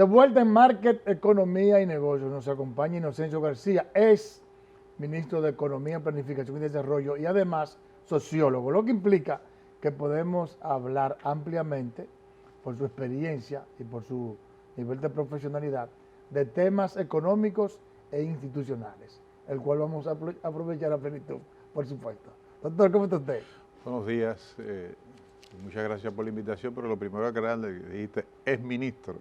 De vuelta en Market, Economía y Negocios, nos acompaña Inocencio García, es ministro de Economía, Planificación y Desarrollo y además sociólogo, lo que implica que podemos hablar ampliamente, por su experiencia y por su nivel de profesionalidad, de temas económicos e institucionales, el cual vamos a aprovechar a plenitud, por supuesto. Doctor, ¿cómo está usted? Buenos días, muchas gracias por la invitación, pero lo primero que aclararle, dijiste, es ministro,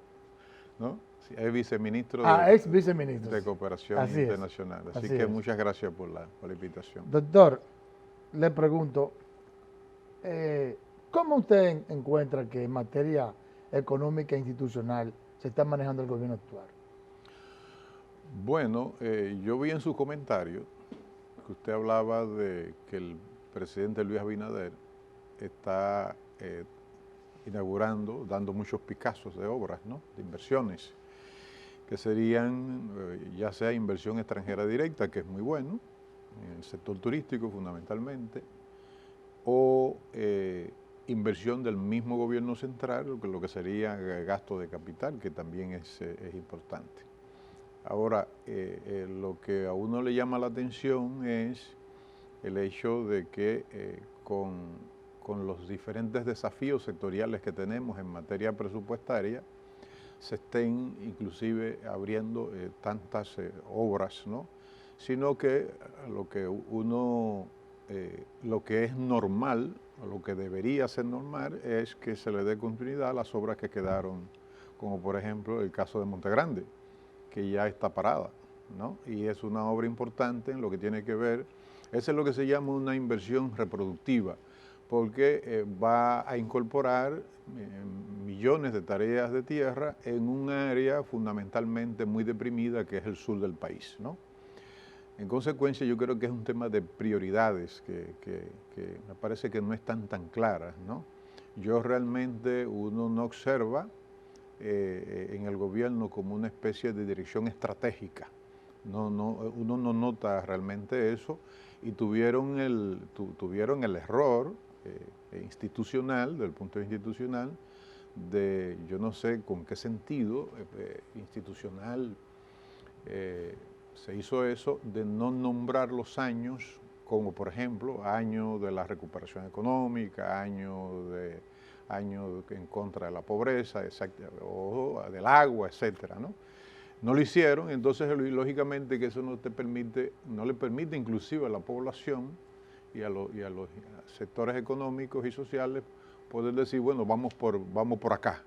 ¿no? Sí, es viceministro Ex viceministro, de sí. Cooperación Así es, Internacional. Así así que es. muchas gracias por la invitación. Doctor, le pregunto, ¿cómo usted encuentra que en materia económica e institucional se está manejando el gobierno actual? Bueno, yo vi en su comentario que usted hablaba de que el presidente Luis Abinader está inaugurando, dando muchos picazos de obras, ¿no? De inversiones, que serían ya sea inversión extranjera directa, que es muy bueno, en el sector turístico fundamentalmente, o inversión del mismo gobierno central, lo que sería gasto de capital, que también es importante. Ahora, lo que a uno le llama la atención es el hecho de que con los diferentes desafíos sectoriales que tenemos en materia presupuestaria, se estén inclusive abriendo tantas obras, ¿no? Sino que lo que es normal, o lo que debería ser normal, es que se le dé continuidad a las obras que quedaron, como por ejemplo el caso de Montegrande, que ya está parada, ¿no? Y es una obra importante en lo que tiene que ver, eso es lo que se llama una inversión reproductiva, porque va a incorporar millones de tareas de tierra en un área fundamentalmente muy deprimida que es el sur del país, ¿no? En consecuencia, yo creo que es un tema de prioridades que me parece que no están tan claras, ¿no? Yo realmente, uno no observa en el gobierno como una especie de dirección estratégica. Uno no nota realmente eso y tuvieron el error institucional, del punto de vista institucional, yo no sé con qué sentido institucional se hizo eso, de no nombrar los años como por ejemplo año de la recuperación económica, año en contra de la pobreza, o del agua, etcétera, ¿no? No lo hicieron, entonces lógicamente que eso no le permite inclusive a la población y a los sectores económicos y sociales poder decir, bueno, vamos por acá,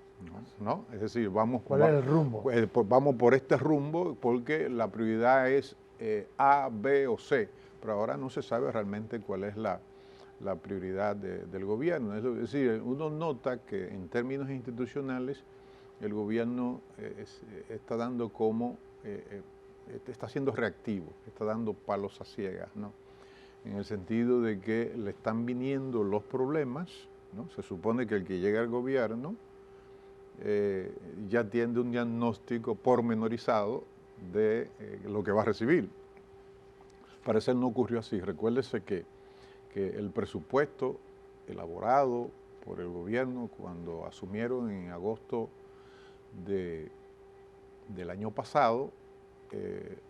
¿no? Es decir, ¿Cuál es el rumbo? vamos por este rumbo porque la prioridad es A, B o C, pero ahora no se sabe realmente cuál es la prioridad del gobierno. Es decir, uno nota que en términos institucionales el gobierno está dando está siendo reactivo, está dando palos a ciegas, ¿no? En el sentido de que le están viniendo los problemas, ¿no? Se supone que el que llega al gobierno ya tiene un diagnóstico pormenorizado de lo que va a recibir. Parece no ocurrió así. Recuérdese que el presupuesto elaborado por el gobierno cuando asumieron en agosto del año pasado,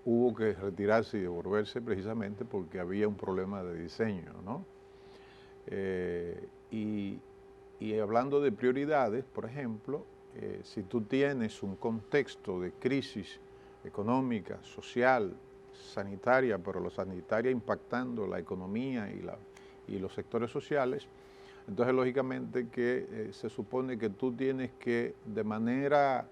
hubo que retirarse y devolverse precisamente porque había un problema de diseño, ¿no? Y hablando de prioridades, por ejemplo, si tú tienes un contexto de crisis económica, social, sanitaria, pero la sanitaria impactando la economía y los sectores sociales, entonces lógicamente que se supone que tú tienes que de manera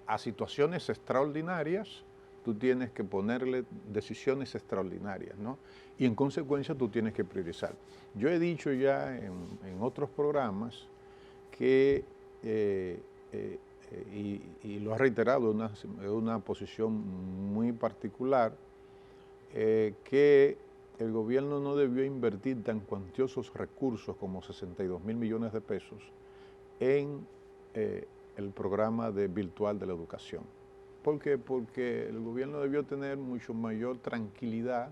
a situaciones extraordinarias, tú tienes que ponerle decisiones extraordinarias, ¿no? Y en consecuencia tú tienes que priorizar. Yo he dicho ya en otros programas que, y lo ha reiterado, es una posición muy particular, que el gobierno no debió invertir tan cuantiosos recursos como 62.000 millones de pesos en el programa virtual de la educación. ¿Por qué? Porque el gobierno debió tener mucho mayor tranquilidad.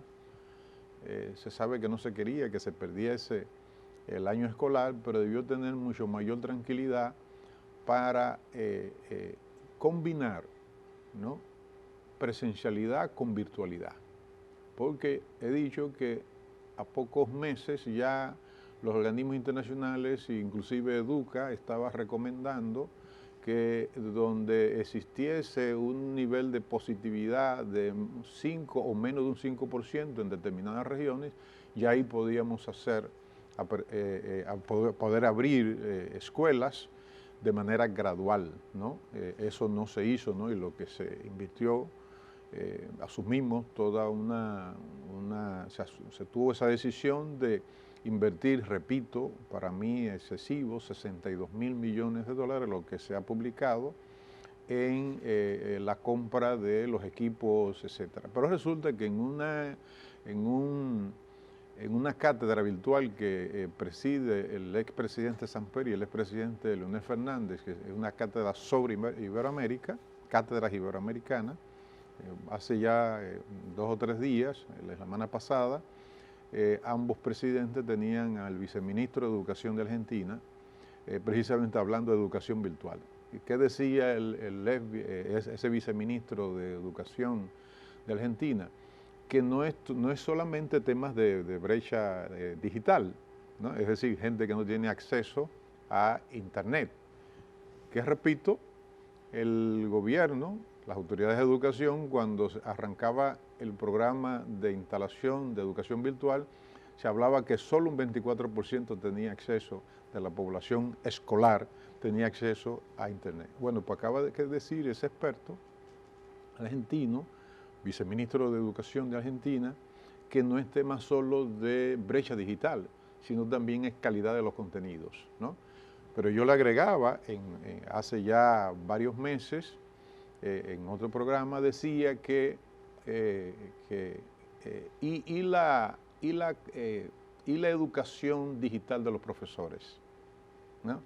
Se sabe que no se quería que se perdiese el año escolar, pero debió tener mucho mayor tranquilidad para combinar, ¿no?, presencialidad con virtualidad. Porque he dicho que a pocos meses ya los organismos internacionales, inclusive Educa, estaba recomendando que donde existiese un nivel de positividad de 5 o menos de un 5% en determinadas regiones, ya ahí podíamos poder abrir escuelas de manera gradual, ¿no? Eso no se hizo, ¿no? Y lo que se invirtió, asumimos toda se tuvo esa decisión de invertir, repito, para mí excesivo, 62.000 millones de dólares, lo que se ha publicado, en la compra de los equipos, etcétera. Pero resulta que en una cátedra virtual que preside el expresidente Samper y el expresidente Leonel Fernández, que es una cátedra sobre Iberoamérica, cátedras iberoamericanas, hace ya 2 o 3 días, la semana pasada, ambos presidentes tenían al viceministro de Educación de Argentina, precisamente hablando de educación virtual. ¿Y qué decía ese viceministro de Educación de Argentina? Que no es solamente temas de brecha digital, ¿no? Es decir, gente que no tiene acceso a Internet, que repito, el gobierno, las autoridades de educación, cuando arrancaba el programa de instalación de educación virtual, se hablaba que solo un 24% tenía acceso de la población escolar, tenía acceso a Internet. Bueno, pues acaba de decir ese experto argentino, viceministro de Educación de Argentina, que no es tema solo de brecha digital, sino también es calidad de los contenidos, ¿no? Pero yo le agregaba, hace ya varios meses, en otro programa, decía que la educación digital de los profesores, ¿no?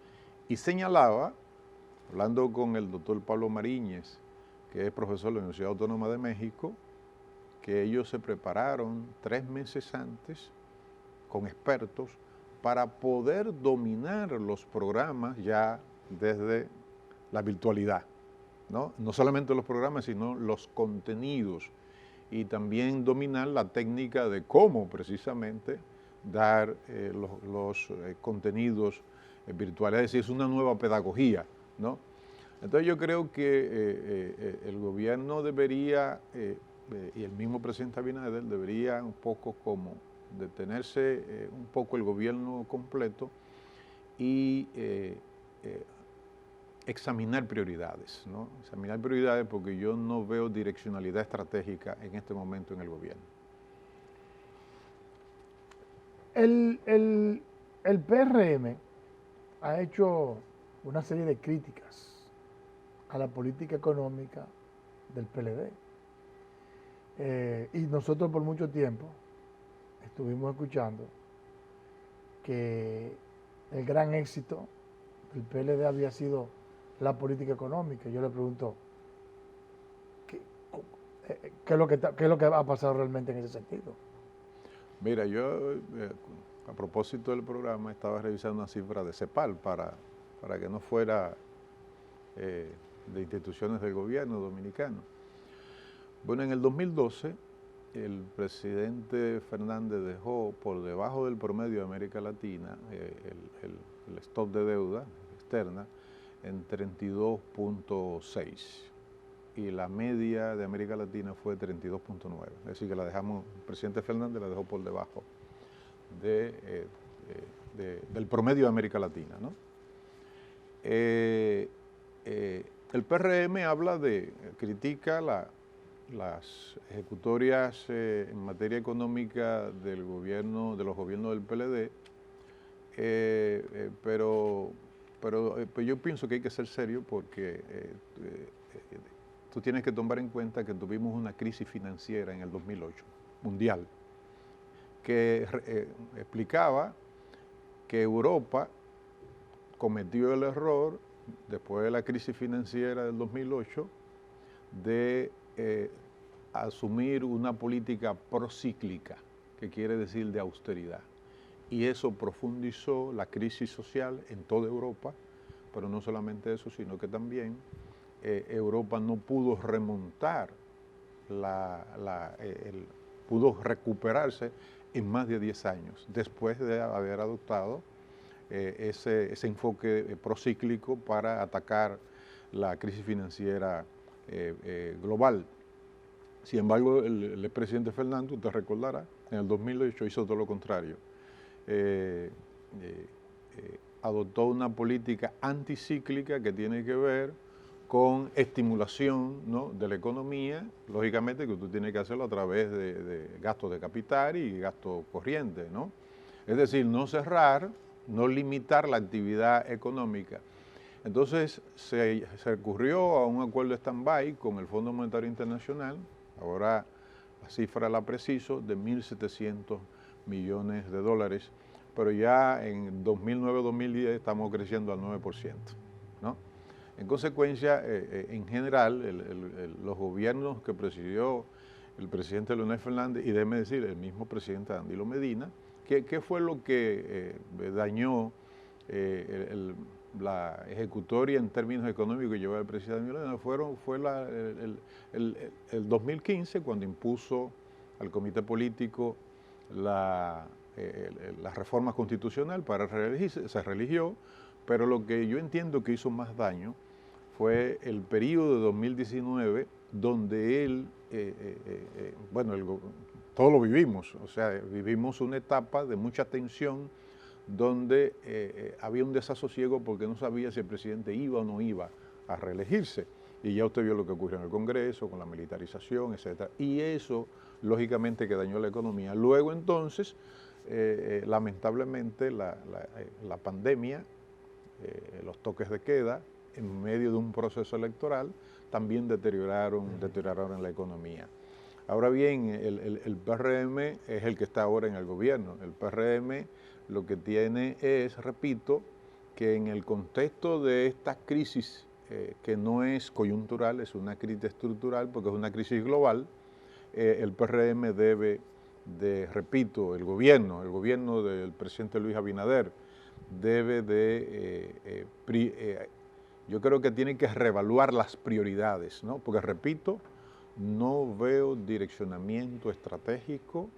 Y señalaba, hablando con el doctor Pablo Mariñez, que es profesor de la Universidad Autónoma de México, que ellos se prepararon 3 meses antes con expertos para poder dominar los programas ya desde la virtualidad, ¿no? No solamente los programas, sino los contenidos, y también dominar la técnica de cómo precisamente dar los contenidos virtuales. Es decir, es una nueva pedagogía, ¿no? Entonces yo creo que el gobierno debería, y el mismo presidente Abinader debería un poco como detenerse un poco el gobierno completo y examinar prioridades, ¿no? Examinar prioridades, porque yo no veo direccionalidad estratégica en este momento en el gobierno. El PRM ha hecho una serie de críticas a la política económica del PLD. Y nosotros por mucho tiempo estuvimos escuchando que el gran éxito del PLD había sido la política económica. Yo le pregunto, ¿qué es lo que ha pasado realmente en ese sentido? Mira, yo a propósito del programa estaba revisando una cifra de CEPAL para que no fuera de instituciones del gobierno dominicano. Bueno, en el 2012 el presidente Fernández dejó por debajo del promedio de América Latina el stock de deuda externa en 32.6 y la media de América Latina fue 32.9. Es decir, que el presidente Fernández la dejó por debajo del promedio de América Latina, ¿no? El PRM critica las ejecutorias en materia económica de los gobiernos del PLD, pero yo pienso que hay que ser serio porque tú tienes que tomar en cuenta que tuvimos una crisis financiera en el 2008, mundial, que explicaba que Europa cometió el error, después de la crisis financiera del 2008, de asumir una política procíclica, que quiere decir de austeridad. Y eso profundizó la crisis social en toda Europa, pero no solamente eso, sino que también Europa no pudo remontar, pudo recuperarse en más de 10 años, después de haber adoptado ese enfoque procíclico para atacar la crisis financiera global. Sin embargo, el presidente Fernando, usted recordará, en el 2008 hizo todo lo contrario. Adoptó una política anticíclica que tiene que ver con estimulación, ¿no?, de la economía, lógicamente que usted tiene que hacerlo a través de gastos de capital y gastos corrientes, ¿no? Es decir, no cerrar, no limitar la actividad económica. Entonces se recurrió a un acuerdo de stand-by con el Fondo Monetario Internacional, ahora la cifra la preciso, de 1.700 millones de dólares, pero ya en 2009-2010 estamos creciendo al 9%, ¿no? En consecuencia, en general, los gobiernos que presidió el presidente Leonel Fernández, y déjeme decir, el mismo presidente Danilo Medina, ¿qué fue lo que dañó la ejecutoria en términos económicos que llevó el presidente Danilo? Fue el 2015, cuando impuso al comité político la reforma constitucional para reelegirse, se reeligió, pero lo que yo entiendo que hizo más daño fue el periodo de 2019, donde él, todos lo vivimos, o sea, vivimos una etapa de mucha tensión, donde había un desasosiego porque no sabía si el presidente iba o no iba a reelegirse. Y ya usted vio lo que ocurrió en el Congreso, con la militarización, etc. Y eso, lógicamente, que dañó la economía. Luego, entonces, lamentablemente, la pandemia, los toques de queda, en medio de un proceso electoral, también deterioraron la economía. Ahora bien, el PRM es el que está ahora en el gobierno. El PRM lo que tiene es, repito, que en el contexto de esta crisis, que no es coyuntural, es una crisis estructural, porque es una crisis global, el PRM debe repito, el gobierno del presidente Luis Abinader, debe yo creo que tiene que reevaluar las prioridades, ¿no? Porque, repito, no veo direccionamiento estratégico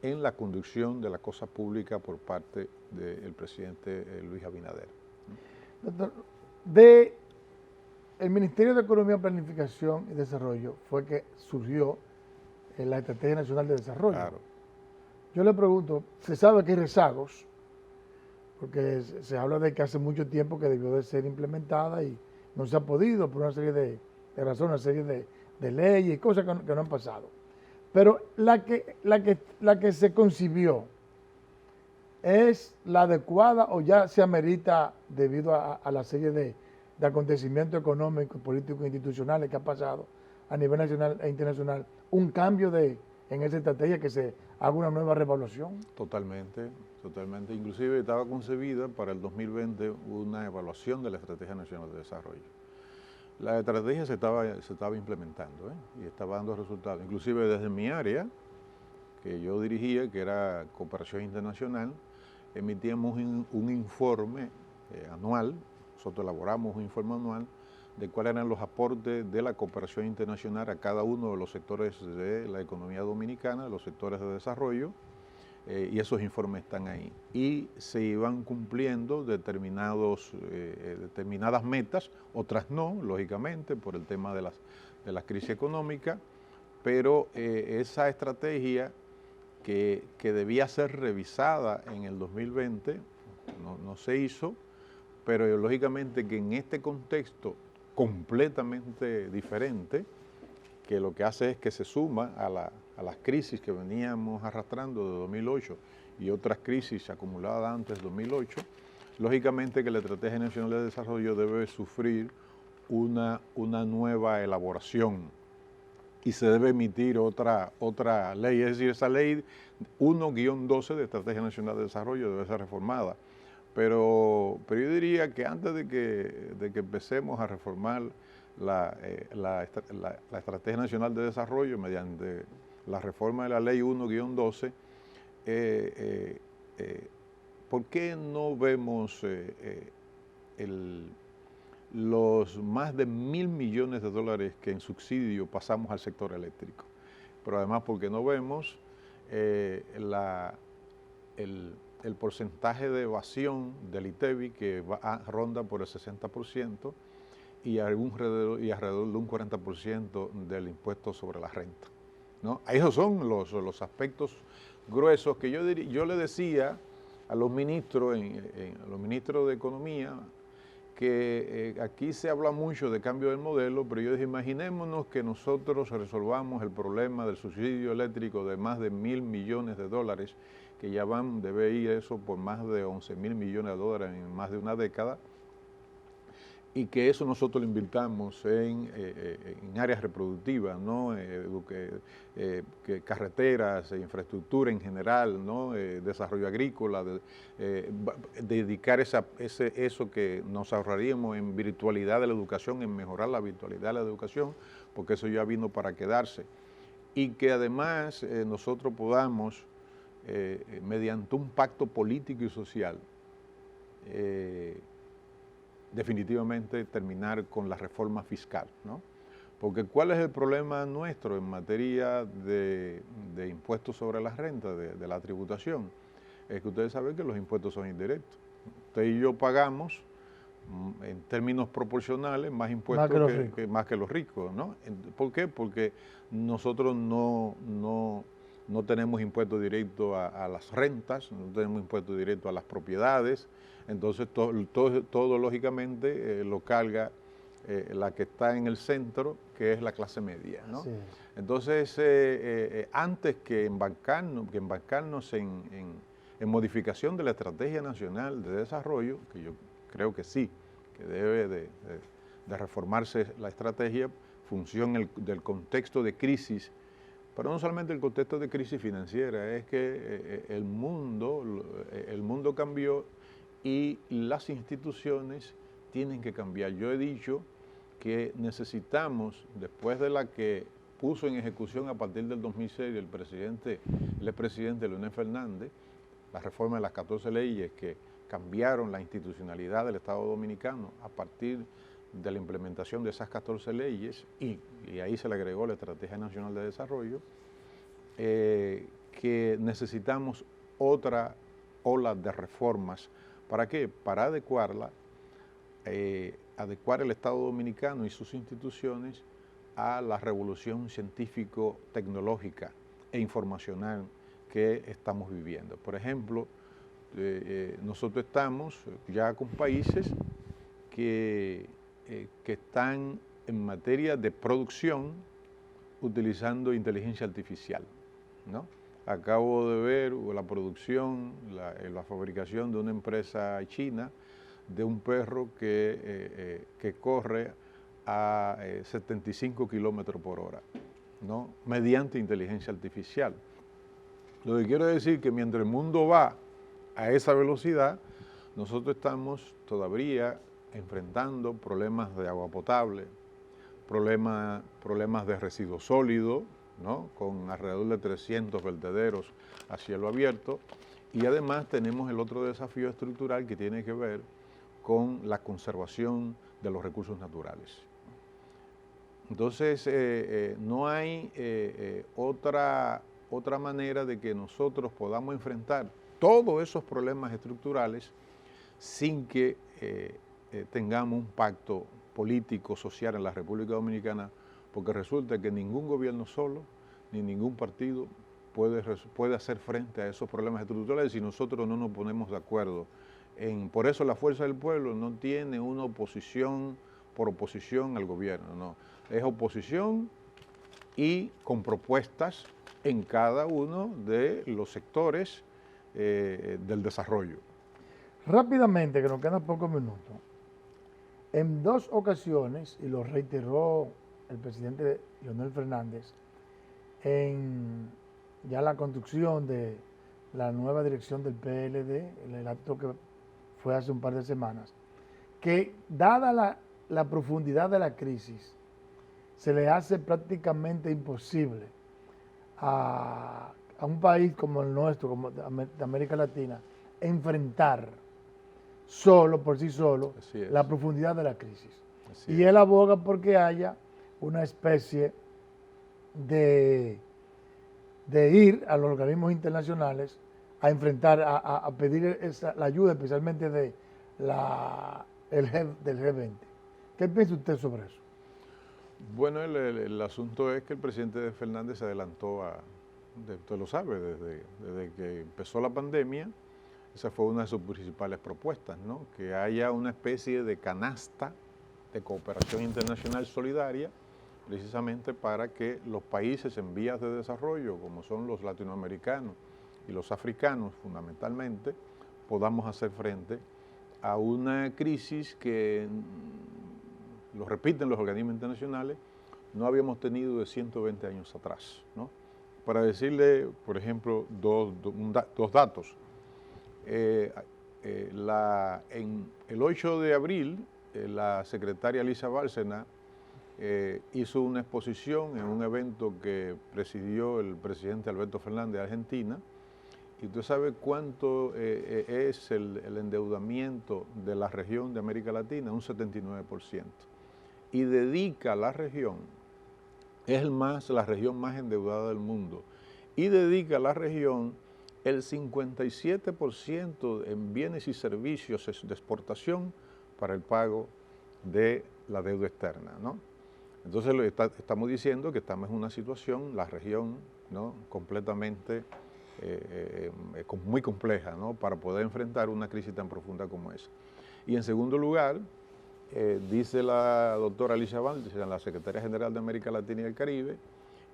en la conducción de la cosa pública por parte del presidente Luis Abinader. Doctor, el Ministerio de Economía, Planificación y Desarrollo fue que surgió la Estrategia Nacional de Desarrollo. Claro. Yo le pregunto, se sabe que hay rezagos, porque se habla de que hace mucho tiempo que debió de ser implementada y no se ha podido por una serie de razones, una serie de leyes y cosas que no han pasado. Pero la que se concibió, ¿es la adecuada o ya se amerita, debido a la serie de acontecimientos económicos, políticos e institucionales que ha pasado a nivel nacional e internacional, un cambio en esa estrategia, que se haga una nueva revaluación? Totalmente. Inclusive estaba concebida para el 2020 una evaluación de la Estrategia Nacional de Desarrollo. La estrategia se estaba implementando, y estaba dando resultados. Inclusive desde mi área, que yo dirigía, que era Cooperación Internacional, emitíamos un informe anual. Nosotros elaboramos un informe anual de cuáles eran los aportes de la cooperación internacional a cada uno de los sectores de la economía dominicana, los sectores de desarrollo, y esos informes están ahí. Y se iban cumpliendo determinadas metas, otras no, lógicamente, por el tema de la crisis económica, pero esa estrategia que debía ser revisada en el 2020 no se hizo, pero lógicamente que en este contexto completamente diferente, que lo que hace es que se suma a las crisis que veníamos arrastrando de 2008 y otras crisis acumuladas antes de 2008, lógicamente que la Estrategia Nacional de Desarrollo debe sufrir una nueva elaboración y se debe emitir otra ley, es decir, esa ley 1-12 de Estrategia Nacional de Desarrollo debe ser reformada. Pero yo diría que antes de que empecemos a reformar la Estrategia Nacional de Desarrollo mediante la reforma de la Ley 1-12, ¿por qué no vemos los más de 1.000 millones de dólares que en subsidio pasamos al sector eléctrico. Pero además porque no vemos el porcentaje de evasión del ITEVI que ronda por el 60% y alrededor de un 40% del impuesto sobre la renta, ¿no? Esos son los aspectos gruesos que yo le decía a los ministros, a los ministros de Economía, que aquí se habla mucho de cambio del modelo, pero yo dije, imaginémonos que nosotros resolvamos el problema del subsidio eléctrico de más de 1.000 millones de dólares, que ya debe ir eso por más de 11.000 millones de dólares en más de una década, y que eso nosotros lo invirtamos en áreas reproductivas, ¿no? Carreteras, infraestructura en general, ¿no? Desarrollo agrícola, dedicar eso que nos ahorraríamos en virtualidad de la educación, en mejorar la virtualidad de la educación, porque eso ya vino para quedarse. Y que además nosotros podamos, mediante un pacto político y social, definitivamente terminar con la reforma fiscal, ¿no? Porque ¿cuál es el problema nuestro en materia de impuestos sobre la renta, de la tributación? Es que ustedes saben que los impuestos son indirectos. Usted y yo pagamos, en términos proporcionales, más impuestos más que los ricos, ¿no? ¿Por qué? Porque nosotros no tenemos impuesto directo a las rentas, no tenemos impuesto directo a las propiedades. Entonces todo lógicamente lo carga la que está en el centro, que es la clase media, ¿no? Sí. Entonces, antes que embarcarnos en modificación de la Estrategia Nacional de Desarrollo, que yo creo que sí, que debe de reformarse la estrategia, función del contexto de crisis, pero no solamente el contexto de crisis financiera, es que el mundo cambió y las instituciones tienen que cambiar. Yo he dicho que necesitamos, después de la que puso en ejecución a partir del 2006 el expresidente Leonel Fernández, la reforma de las 14 leyes que cambiaron la institucionalidad del Estado Dominicano a partir de la implementación de esas 14 leyes y ahí se le agregó la Estrategia Nacional de Desarrollo, que necesitamos otra ola de reformas. ¿Para qué? Para adecuar el Estado Dominicano y sus instituciones a la revolución científico-tecnológica e informacional que estamos viviendo. Por ejemplo, nosotros estamos ya con países que están en materia de producción utilizando inteligencia artificial, ¿no? Acabo de ver la producción, la fabricación de una empresa china de un perro que corre a 75 kilómetros por hora, ¿no? Mediante inteligencia artificial. Lo que quiero decir es que mientras el mundo va a esa velocidad, nosotros estamos todavía enfrentando problemas de agua potable, problemas de residuos sólidos, ¿no? Con alrededor de 300 vertederos a cielo abierto, y además tenemos el otro desafío estructural que tiene que ver con la conservación de los recursos naturales. Entonces, no hay otra manera de que nosotros podamos enfrentar todos esos problemas estructurales sin que tengamos un pacto político, social en la República Dominicana, porque resulta que ningún gobierno solo, ni ningún partido puede hacer frente a esos problemas estructurales si nosotros no nos ponemos de acuerdo. Por eso la Fuerza del Pueblo no tiene una oposición por oposición al gobierno, no. Es oposición y con propuestas en cada uno de los sectores del desarrollo. Rápidamente, que nos quedan pocos minutos, en 2 ocasiones, y lo reiteró el presidente Leonel Fernández, en ya la construcción de la nueva dirección del PLD, el acto que fue hace un par de semanas, que dada la profundidad de la crisis, se le hace prácticamente imposible a un país como el nuestro, como de América Latina, enfrentar solo, por sí solo, Así es. la profundidad de la crisis. Así Y es. él aboga porque haya una especie de ir a los organismos internacionales a enfrentar, a pedir la ayuda, especialmente del G20. ¿Qué piensa usted sobre eso? Bueno, el asunto es que el presidente Fernández se adelantó usted lo sabe, desde que empezó la pandemia, esa fue una de sus principales propuestas, ¿no? Que haya una especie de canasta de cooperación internacional solidaria, precisamente para que los países en vías de desarrollo, como son los latinoamericanos y los africanos fundamentalmente, podamos hacer frente a una crisis que, lo repiten los organismos internacionales, no habíamos tenido de 120 años atrás, ¿no? Para decirle, por ejemplo, dos datos. En el 8 de abril, la secretaria Elisa Bárcena hizo una exposición en un evento que presidió el presidente Alberto Fernández de Argentina, y usted sabe cuánto es el endeudamiento de la región de América Latina, un 79%. Y dedica a la región, es la región más endeudada del mundo, y dedica a la región el 57% en bienes y servicios de exportación para el pago de la deuda externa, ¿no? Entonces estamos diciendo que estamos en una situación, la región, ¿no?, completamente muy compleja, ¿no?, para poder enfrentar una crisis tan profunda como esa. Y en segundo lugar, dice la doctora Alicia Bárcena, la secretaria general de América Latina y el Caribe,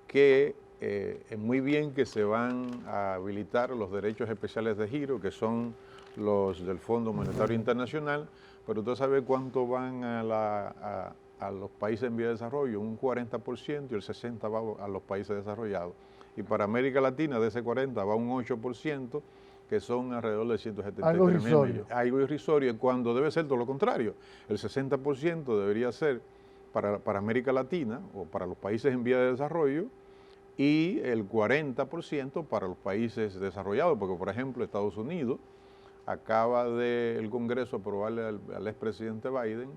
que es muy bien que se van a habilitar los derechos especiales de giro, que son los del Fondo Monetario Internacional, pero usted sabe cuánto van a los países en vía de desarrollo, un 40%, y el 60% va a los países desarrollados. Y para América Latina, de ese 40% va un 8%, que son alrededor de 173 mil millones. Algo irrisorio, cuando debe ser todo lo contrario. El 60% debería ser para América Latina o para los países en vía de desarrollo, y el 40% para los países desarrollados, porque por ejemplo Estados Unidos acaba el Congreso aprobarle al expresidente Biden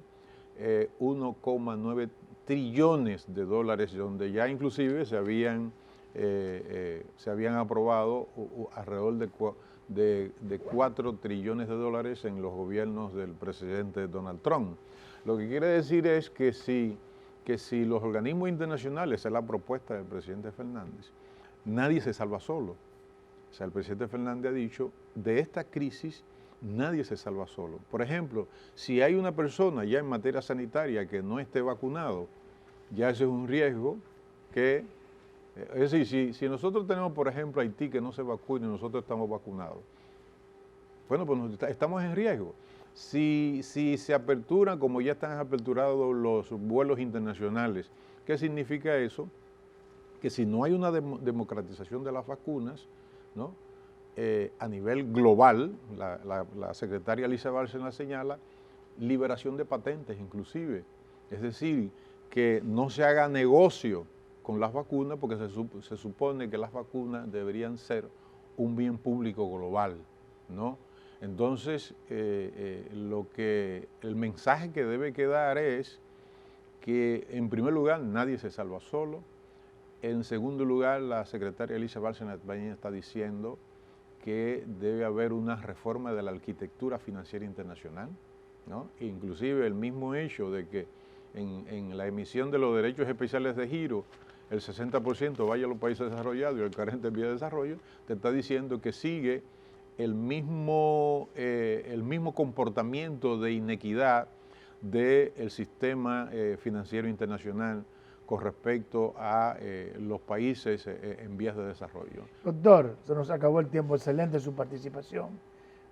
1,9 trillones de dólares, donde ya inclusive se habían aprobado alrededor de 4 trillones de dólares en los gobiernos del presidente Donald Trump. Lo que quiere decir es que si los organismos internacionales, es la propuesta del presidente Fernández, nadie se salva solo. O sea, el presidente Fernández ha dicho, de esta crisis nadie se salva solo. Por ejemplo, si hay una persona ya en materia sanitaria que no esté vacunado, ya ese es un riesgo que, es decir, si nosotros tenemos, por ejemplo, Haití que no se vacuna y nosotros estamos vacunados, bueno, pues estamos en riesgo. Si se aperturan, como ya están aperturados los vuelos internacionales, ¿qué significa eso? Que si no hay una democratización de las vacunas, ¿no?, a nivel global, la secretaria Elisa Bárcena señala, liberación de patentes inclusive. Es decir, que no se haga negocio con las vacunas, porque se supone que las vacunas deberían ser un bien público global, ¿no? Entonces, el mensaje que debe quedar es que, en primer lugar, nadie se salva solo. En segundo lugar, la secretaria Elisa Bárcena también está diciendo que debe haber una reforma de la arquitectura financiera internacional, ¿no? Inclusive el mismo hecho de que en la emisión de los derechos especiales de giro, el 60% vaya a los países desarrollados y el 40% en vía de desarrollo, te está diciendo que sigue el mismo comportamiento de inequidad del sistema financiero internacional con respecto a los países en vías de desarrollo. Doctor, se nos acabó el tiempo. Excelente su participación.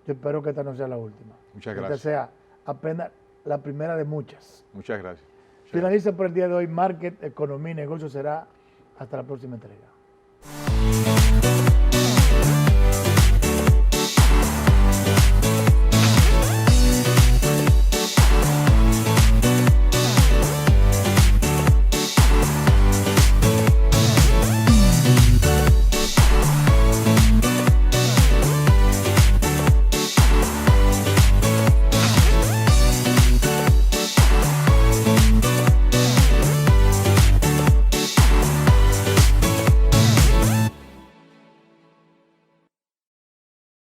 Yo espero que esta no sea la última. Muchas gracias. Que esta sea apenas la primera de muchas. Muchas gracias. Finaliza por el día de hoy Market, Economía y Negocios. Será hasta la próxima entrega.